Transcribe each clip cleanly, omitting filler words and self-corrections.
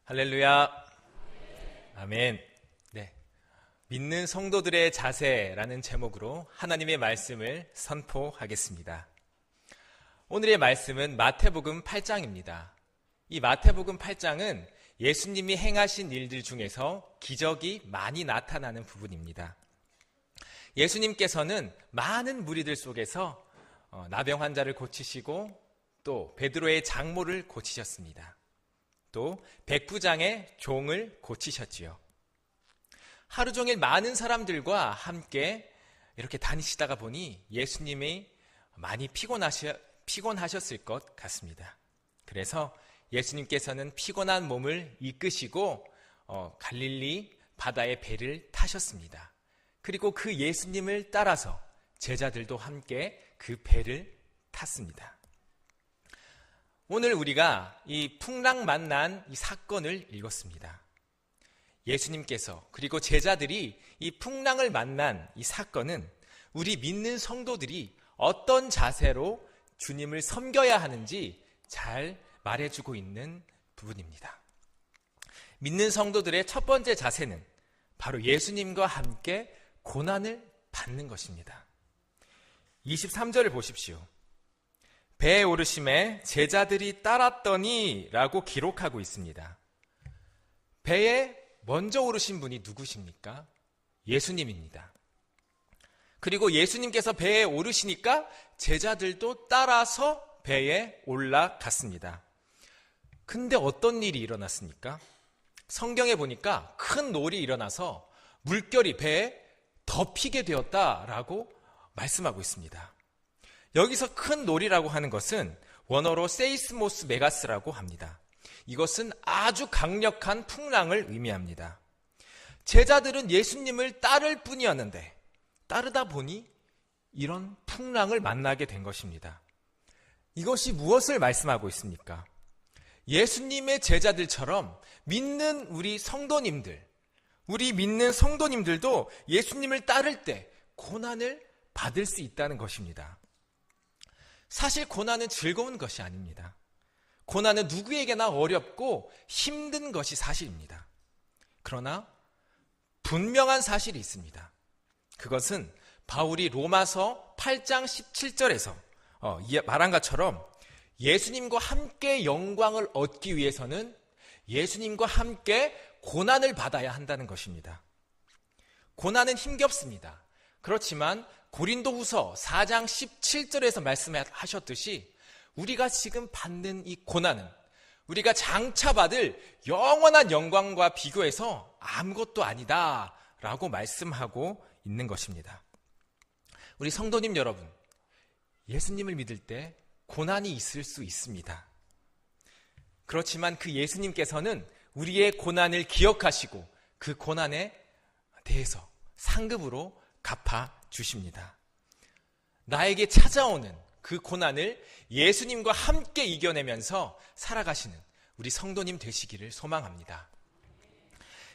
할렐루야. 아멘. 네. 믿는 성도들의 자세라는 제목으로 하나님의 말씀을 선포하겠습니다. 오늘의 말씀은 마태복음 8장입니다. 이 마태복음 8장은 예수님이 행하신 일들 중에서 기적이 많이 나타나는 부분입니다. 예수님께서는 많은 무리들 속에서 나병 환자를 고치시고 또 베드로의 장모를 고치셨습니다. 또 백부장의 종을 고치셨지요. 하루 종일 많은 사람들과 함께 이렇게 다니시다가 보니 예수님이 많이 피곤하셨을 것 같습니다. 그래서 예수님께서는 피곤한 몸을 이끄시고 갈릴리 바다의 배를 타셨습니다. 그리고 그 예수님을 따라서 제자들도 함께 그 배를 탔습니다. 오늘 우리가 이 풍랑 만난 이 사건을 읽었습니다. 예수님께서 그리고 제자들이 이 풍랑을 만난 이 사건은 우리 믿는 성도들이 어떤 자세로 주님을 섬겨야 하는지 잘 말해주고 있는 부분입니다. 믿는 성도들의 첫 번째 자세는 바로 예수님과 함께 고난을 받는 것입니다. 23절을 보십시오. 배에 오르심에 제자들이 따랐더니 라고 기록하고 있습니다. 배에 먼저 오르신 분이 누구십니까? 예수님입니다. 그리고 예수님께서 배에 오르시니까 제자들도 따라서 배에 올라갔습니다. 근데 어떤 일이 일어났습니까? 성경에 보니까 큰 놀이 일어나서 물결이 배에 덮이게 되었다라고 말씀하고 있습니다. 여기서 큰 놀이라고 하는 것은 원어로 세이스모스 메가스라고 합니다. 이것은 아주 강력한 풍랑을 의미합니다. 제자들은 예수님을 따를 뿐이었는데 따르다 보니 이런 풍랑을 만나게 된 것입니다. 이것이 무엇을 말씀하고 있습니까? 예수님의 제자들처럼 믿는 우리 믿는 성도님들도 예수님을 따를 때 고난을 받을 수 있다는 것입니다. 사실 고난은 즐거운 것이 아닙니다. 고난은 누구에게나 어렵고 힘든 것이 사실입니다. 그러나 분명한 사실이 있습니다. 그것은 바울이 로마서 8장 17절에서 말한 것처럼 예수님과 함께 영광을 얻기 위해서는 예수님과 함께 고난을 받아야 한다는 것입니다. 고난은 힘겹습니다. 그렇지만 고린도후서 4장 17절에서 말씀하셨듯이 우리가 지금 받는 이 고난은 우리가 장차 받을 영원한 영광과 비교해서 아무것도 아니다 라고 말씀하고 있는 것입니다. 우리 성도님 여러분, 예수님을 믿을 때 고난이 있을 수 있습니다. 그렇지만 그 예수님께서는 우리의 고난을 기억하시고 그 고난에 대해서 상급으로 갚아 주십니다. 나에게 찾아오는 그 고난을 예수님과 함께 이겨내면서 살아가시는 우리 성도님 되시기를 소망합니다.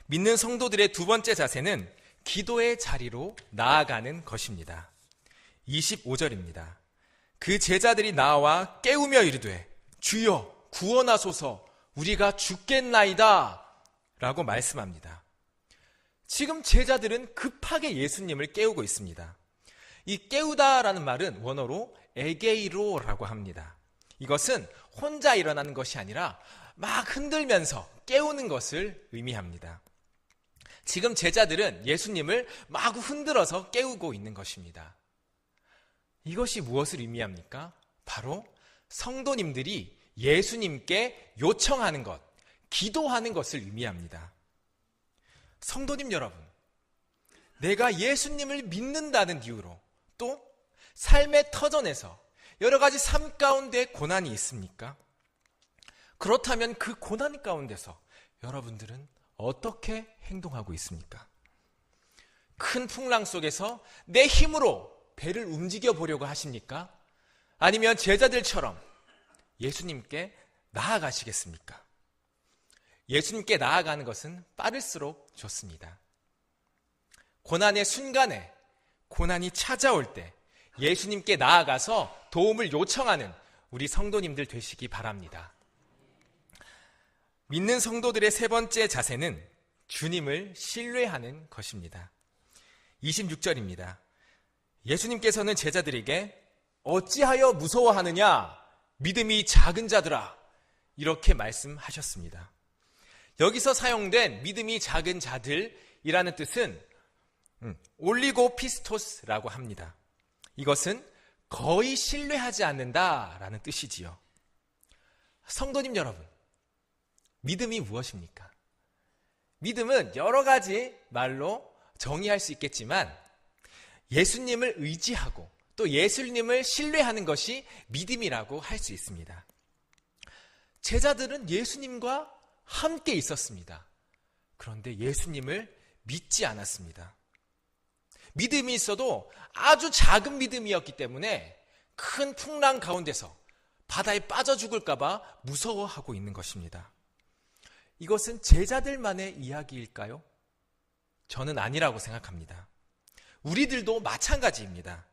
믿는 성도들의 두 번째 자세는 기도의 자리로 나아가는 것입니다. 25절입니다. 그 제자들이 나와 깨우며 이르되 주여 구원하소서 우리가 죽겠나이다 라고 말씀합니다. 지금 제자들은 급하게 예수님을 깨우고 있습니다. 이 깨우다라는 말은 원어로 에게이로라고 합니다. 이것은 혼자 일어나는 것이 아니라 막 흔들면서 깨우는 것을 의미합니다. 지금 제자들은 예수님을 마구 흔들어서 깨우고 있는 것입니다. 이것이 무엇을 의미합니까? 바로 성도님들이 예수님께 요청하는 것, 기도하는 것을 의미합니다. 성도님 여러분, 내가 예수님을 믿는다는 이유로 또 삶의 터전에서 여러 가지 삶 가운데 고난이 있습니까? 그렇다면 그 고난 가운데서 여러분들은 어떻게 행동하고 있습니까? 큰 풍랑 속에서 내 힘으로 배를 움직여 보려고 하십니까? 아니면 제자들처럼 예수님께 나아가시겠습니까? 예수님께 나아가는 것은 빠를수록 좋습니다. 고난의 순간에, 고난이 찾아올 때 예수님께 나아가서 도움을 요청하는 우리 성도님들 되시기 바랍니다. 믿는 성도들의 세 번째 자세는 주님을 신뢰하는 것입니다. 26절입니다. 예수님께서는 제자들에게 어찌하여 무서워하느냐? 믿음이 작은 자들아. 이렇게 말씀하셨습니다. 여기서 사용된 믿음이 작은 자들이라는 뜻은 올리고피스토스라고 합니다. 이것은 거의 신뢰하지 않는다라는 뜻이지요. 성도님 여러분, 믿음이 무엇입니까? 믿음은 여러 가지 말로 정의할 수 있겠지만 예수님을 의지하고 또 예수님을 신뢰하는 것이 믿음이라고 할 수 있습니다. 제자들은 예수님과 함께 있었습니다. 그런데 예수님을 믿지 않았습니다. 믿음이 있어도 아주 작은 믿음이었기 때문에 큰 풍랑 가운데서 바다에 빠져 죽을까봐 무서워하고 있는 것입니다. 이것은 제자들만의 이야기일까요? 저는 아니라고 생각합니다. 우리들도 마찬가지입니다.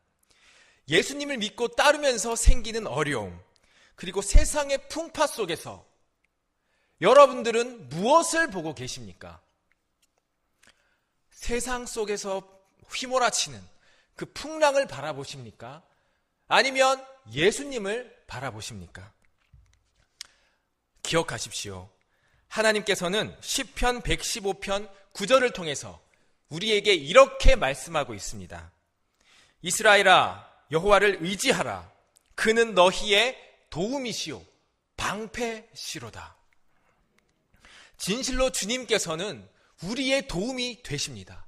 예수님을 믿고 따르면서 생기는 어려움, 그리고 세상의 풍파 속에서 여러분들은 무엇을 보고 계십니까? 세상 속에서 휘몰아치는 그 풍랑을 바라보십니까? 아니면 예수님을 바라보십니까? 기억하십시오. 하나님께서는 시편 115편 9절을 통해서 우리에게 이렇게 말씀하고 있습니다. 이스라엘아, 여호와를 의지하라. 그는 너희의 도움이시오 방패시로다. 진실로 주님께서는 우리의 도움이 되십니다.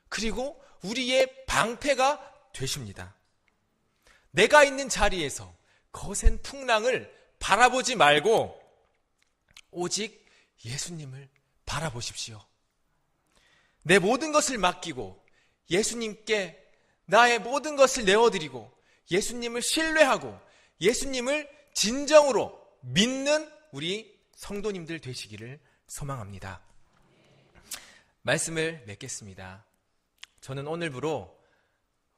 그리고 우리의 방패가 되십니다. 내가 있는 자리에서 거센 풍랑을 바라보지 말고 오직 예수님을 바라보십시오. 내 모든 것을 맡기고 예수님께 나의 모든 것을 내어드리고 예수님을 신뢰하고 예수님을 진정으로 믿는 우리 성도님들 되시기를 소망합니다. 말씀을 맺겠습니다. 저는 오늘부로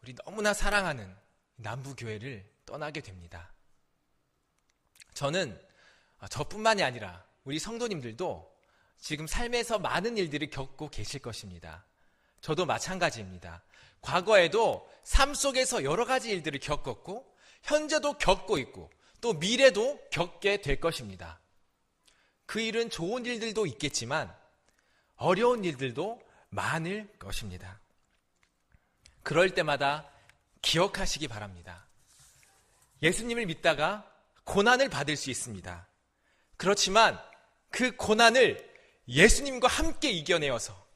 우리 너무나 사랑하는 남부교회를 떠나게 됩니다. 저는 저뿐만이 아니라 우리 성도님들도 지금 삶에서 많은 일들을 겪고 계실 것입니다. 저도 마찬가지입니다. 과거에도 삶 속에서 여러 가지 일들을 겪었고 현재도 겪고 있고 또 미래도 겪게 될 것입니다. 그 일은 좋은 일들도 있겠지만 어려운 일들도 많을 것입니다. 그럴 때마다 기억하시기 바랍니다. 예수님을 믿다가 고난을 받을 수 있습니다. 그렇지만 그 고난을 예수님과 함께 이겨내어서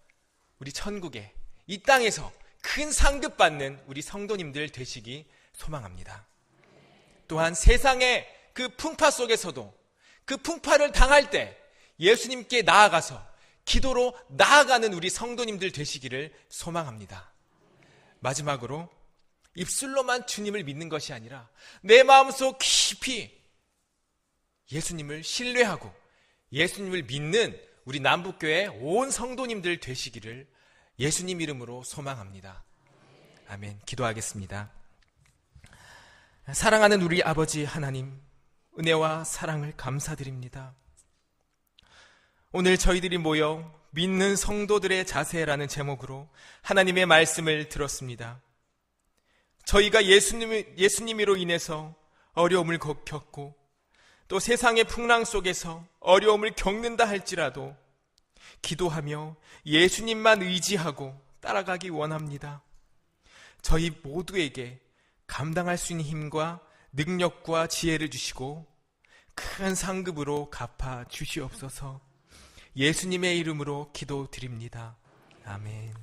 우리 천국에 이 땅에서 큰 상급 받는 우리 성도님들 되시기 소망합니다. 또한 세상의 그 풍파 속에서도 그 풍파를 당할 때 예수님께 나아가서 기도로 나아가는 우리 성도님들 되시기를 소망합니다. 마지막으로 입술로만 주님을 믿는 것이 아니라 내 마음속 깊이 예수님을 신뢰하고 예수님을 믿는 우리 남북교회 온 성도님들 되시기를 예수님 이름으로 소망합니다. 아멘. 기도하겠습니다. 사랑하는 우리 아버지 하나님, 은혜와 사랑을 감사드립니다. 오늘 저희들이 모여 믿는 성도들의 자세라는 제목으로 하나님의 말씀을 들었습니다. 저희가 예수님으로 인해서 어려움을 겪고 또 세상의 풍랑 속에서 어려움을 겪는다 할지라도 기도하며 예수님만 의지하고 따라가기 원합니다. 저희 모두에게 감당할 수 있는 힘과 능력과 지혜를 주시고 큰 상급으로 갚아 주시옵소서. 예수님의 이름으로 기도드립니다. 아멘.